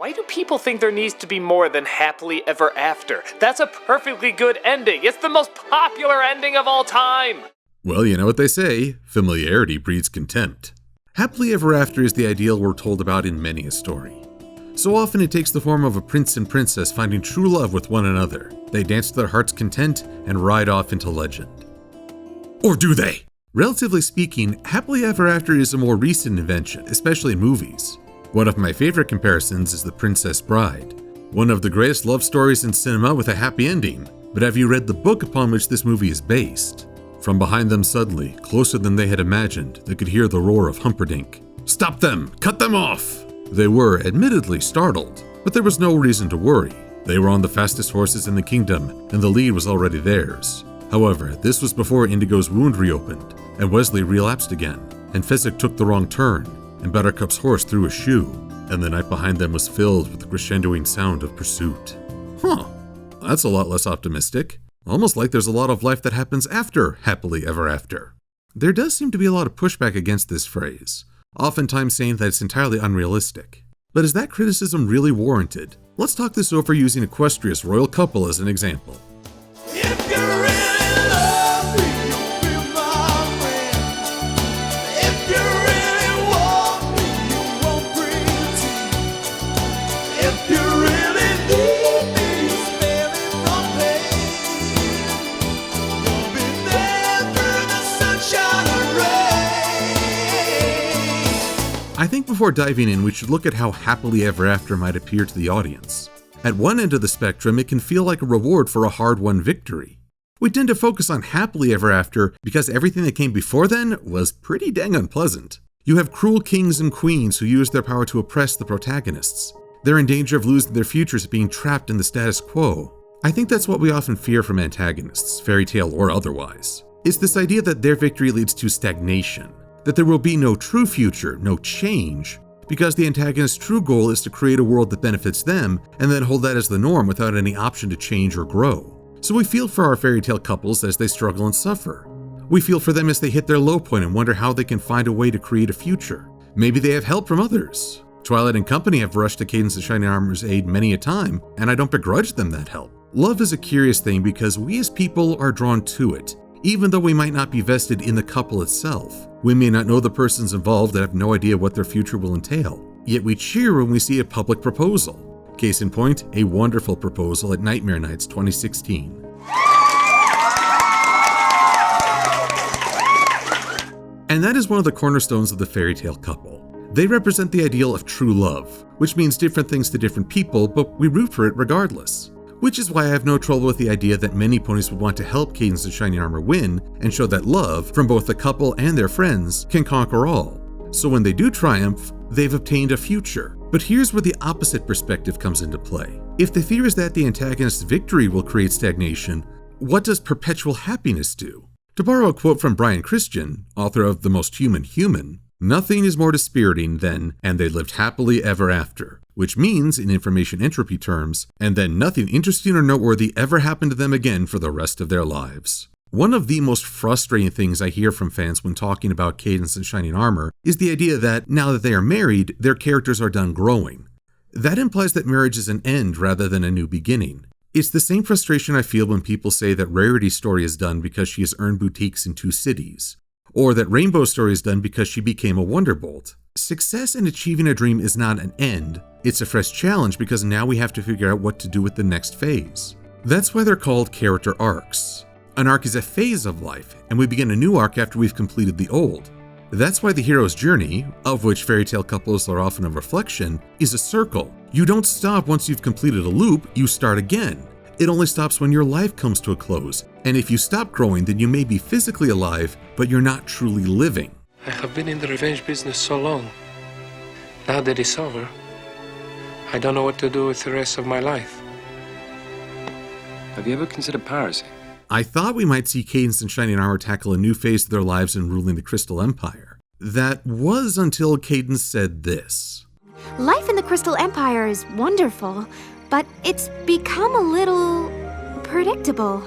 Why do people think there needs to be more than happily ever after? That's a perfectly good ending. It's the most popular ending of all time. Well, you know what they say, familiarity breeds contempt. Happily ever after is the ideal we're told about in many a story. So often it takes the form of a prince and princess finding true love with one another. They dance to their heart's content and ride off into legend. Or do they? Relatively speaking, happily ever after is a more recent invention, especially in movies. One of my favorite comparisons is The Princess Bride, one of the greatest love stories in cinema with a happy ending. But have you read the book upon which this movie is based? From behind them suddenly, closer than they had imagined, they could hear the roar of Humperdinck. Stop them! Cut them off! They were, admittedly, startled, but there was no reason to worry. They were on the fastest horses in the kingdom, and the lead was already theirs. However, this was before Indigo's wound reopened, and Wesley relapsed again, and Fezzik took the wrong turn, and Buttercup's horse threw a shoe, and the night behind them was filled with the crescendoing sound of pursuit. Huh, that's a lot less optimistic. Almost like there's a lot of life that happens after happily ever after. There does seem to be a lot of pushback against this phrase, oftentimes saying that it's entirely unrealistic. But is that criticism really warranted? Let's talk this over using Equestria's royal couple as an example. If you really love me, you'll be my friend. If you really want me, you won't pretend. If you really need me, you'll spare me from pain. You'll be there through the sunshine and rain. I think before diving in, we should look at how happily ever after might appear to the audience. At one end of the spectrum, it can feel like a reward for a hard-won victory. We tend to focus on happily ever after because everything that came before then was pretty dang unpleasant. You have cruel kings and queens who use their power to oppress the protagonists. They're in danger of losing their futures being trapped in the status quo. I think that's what we often fear from antagonists, fairy tale or otherwise. It's this idea that their victory leads to stagnation, that there will be no true future, no change, because the antagonist's true goal is to create a world that benefits them and then hold that as the norm without any option to change or grow. So we feel for our fairy tale couples as they struggle and suffer. We feel for them as they hit their low point and wonder how they can find a way to create a future. Maybe they have help from others. Twilight and company have rushed to Cadence and Shining Armor's aid many a time, and I don't begrudge them that help. Love is a curious thing because we as people are drawn to it, even though we might not be vested in the couple itself. We may not know the persons involved and have no idea what their future will entail. Yet we cheer when we see a public proposal. Case in point, a wonderful proposal at Nightmare Nights 2016. And that is one of the cornerstones of the fairy tale couple. They represent the ideal of true love, which means different things to different people, but we root for it regardless. Which is why I have no trouble with the idea that many ponies would want to help Cadence and Shining Armor win and show that love, from both the couple and their friends, can conquer all. So when they do triumph, they've obtained a future. But here's where the opposite perspective comes into play. If the fear is that the antagonist's victory will create stagnation, what does perpetual happiness do? To borrow a quote from Brian Christian, author of The Most Human, nothing is more dispiriting than, and they lived happily ever after, which means, in information entropy terms, and then nothing interesting or noteworthy ever happened to them again for the rest of their lives. One of the most frustrating things I hear from fans when talking about Cadence and Shining Armor is the idea that, now that they are married, their characters are done growing. That implies that marriage is an end rather than a new beginning. It's the same frustration I feel when people say that Rarity's story is done because she has earned boutiques in 2 cities, or that Rainbow's story is done because she became a Wonderbolt. Success in achieving a dream is not an end, it's a fresh challenge because now we have to figure out what to do with the next phase. That's why they're called character arcs. An arc is a phase of life, and we begin a new arc after we've completed the old. That's why the hero's journey, of which fairy tale couples are often a reflection, is a circle. You don't stop once you've completed a loop, you start again. It only stops when your life comes to a close, and if you stop growing, then you may be physically alive, but you're not truly living. I have been in the revenge business so long. Now that it's over, I don't know what to do with the rest of my life. Have you ever considered piracy? I thought we might see Cadence and Shining Armor tackle a new phase of their lives in ruling the Crystal Empire. That was until Cadence said this. Life in the Crystal Empire is wonderful, but it's become a little predictable.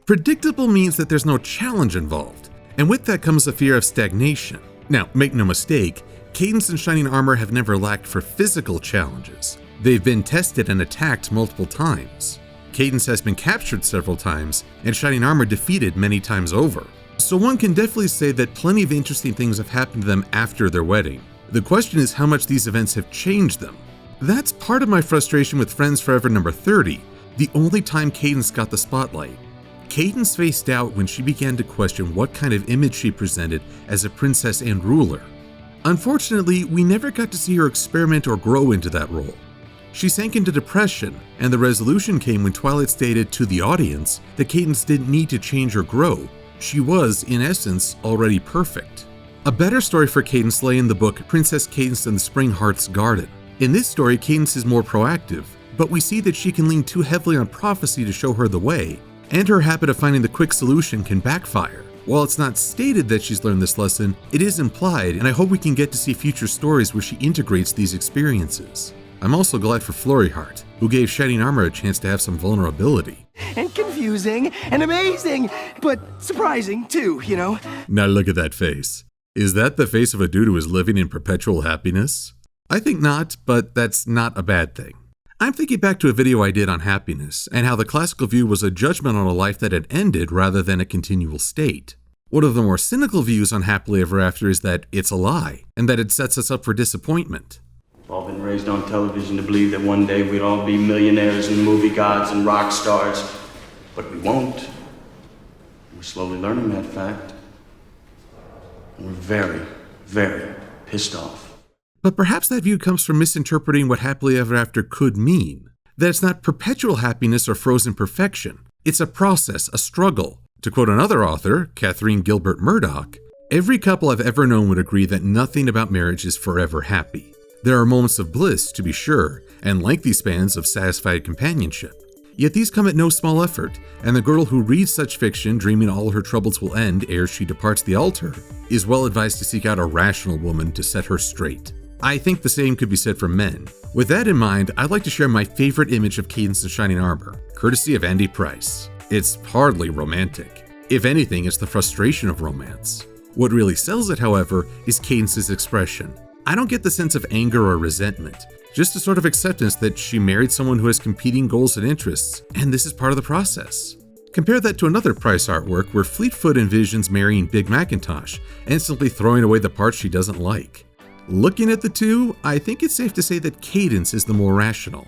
Predictable means that there's no challenge involved, and with that comes a fear of stagnation. Now, make no mistake, Cadence and Shining Armor have never lacked for physical challenges. They've been tested and attacked multiple times. Cadence has been captured several times, and Shining Armor defeated many times over. So one can definitely say that plenty of interesting things have happened to them after their wedding. The question is how much these events have changed them. That's part of my frustration with Friends Forever number 30, the only time Cadence got the spotlight. Cadence faced doubt when she began to question what kind of image she presented as a princess and ruler. Unfortunately, we never got to see her experiment or grow into that role. She sank into depression, and the resolution came when Twilight stated to the audience that Cadence didn't need to change or grow. She was, in essence, already perfect. A better story for Cadence lay in the book Princess Cadence and the Spring Heart's Garden. In this story, Cadence is more proactive, but we see that she can lean too heavily on prophecy to show her the way, and her habit of finding the quick solution can backfire. While it's not stated that she's learned this lesson, it is implied, and I hope we can get to see future stories where she integrates these experiences. I'm also glad for Floryheart, who gave Shining Armor a chance to have some vulnerability. And confusing and amazing, but surprising too, you know? Now look at that face. Is that the face of a dude who is living in perpetual happiness? I think not, but that's not a bad thing. I'm thinking back to a video I did on happiness, and how the classical view was a judgment on a life that had ended rather than a continual state. One of the more cynical views on happily ever after is that it's a lie, and that it sets us up for disappointment. We've all been raised on television to believe that one day we'd all be millionaires and movie gods and rock stars, but we won't. We're slowly learning that fact. And we're very, very pissed off. But perhaps that view comes from misinterpreting what happily ever after could mean. That it's not perpetual happiness or frozen perfection. It's a process, a struggle. To quote another author, Catherine Gilbert Murdoch, every couple I've ever known would agree that nothing about marriage is forever happy. There are moments of bliss, to be sure, and lengthy spans of satisfied companionship. Yet these come at no small effort, and the girl who reads such fiction dreaming all her troubles will end ere she departs the altar is well advised to seek out a rational woman to set her straight. I think the same could be said for men. With that in mind, I'd like to share my favorite image of Cadence and Shining Armor, courtesy of Andy Price. It's hardly romantic. If anything, it's the frustration of romance. What really sells it, however, is Cadence's expression. I don't get the sense of anger or resentment, just a sort of acceptance that she married someone who has competing goals and interests, and this is part of the process. Compare that to another Price artwork where Fleetfoot envisions marrying Big Macintosh and simply throwing away the parts she doesn't like. Looking at the two, I think it's safe to say that Cadence is the more rational.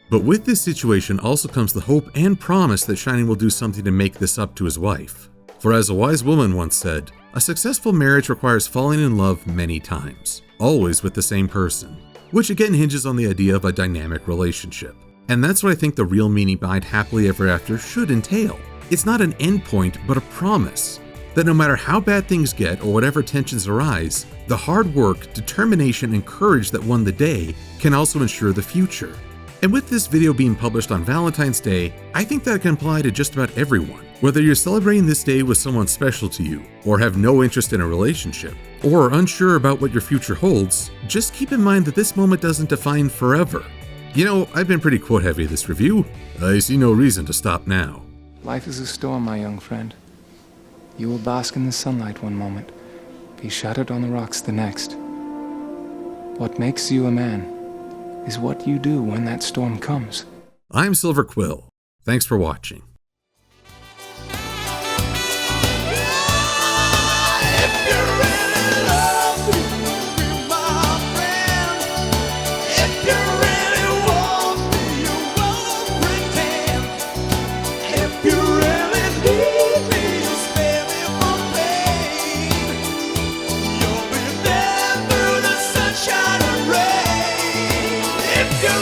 But with this situation also comes the hope and promise that Shining will do something to make this up to his wife. For as a wise woman once said, a successful marriage requires falling in love many times, always with the same person, which again hinges on the idea of a dynamic relationship. And that's what I think the real meaning behind happily ever after should entail. It's not an endpoint, but a promise that no matter how bad things get or whatever tensions arise, the hard work, determination, and courage that won the day can also ensure the future. And with this video being published on Valentine's Day, I think that can apply to just about everyone. Whether you're celebrating this day with someone special to you, or have no interest in a relationship, or are unsure about what your future holds, just keep in mind that this moment doesn't define forever. You know, I've been pretty quote heavy this review. I see no reason to stop now. Life is a storm, my young friend. You will bask in the sunlight one moment, be shattered on the rocks the next. What makes you a man is what you do when that storm comes. I'm Silver-Quill. Thanks for watching. If you really love me, be my friend. If you really want me, you won't pretend. If you really need me, you spare me from pain. You'll be there through the sunshine and rain. If you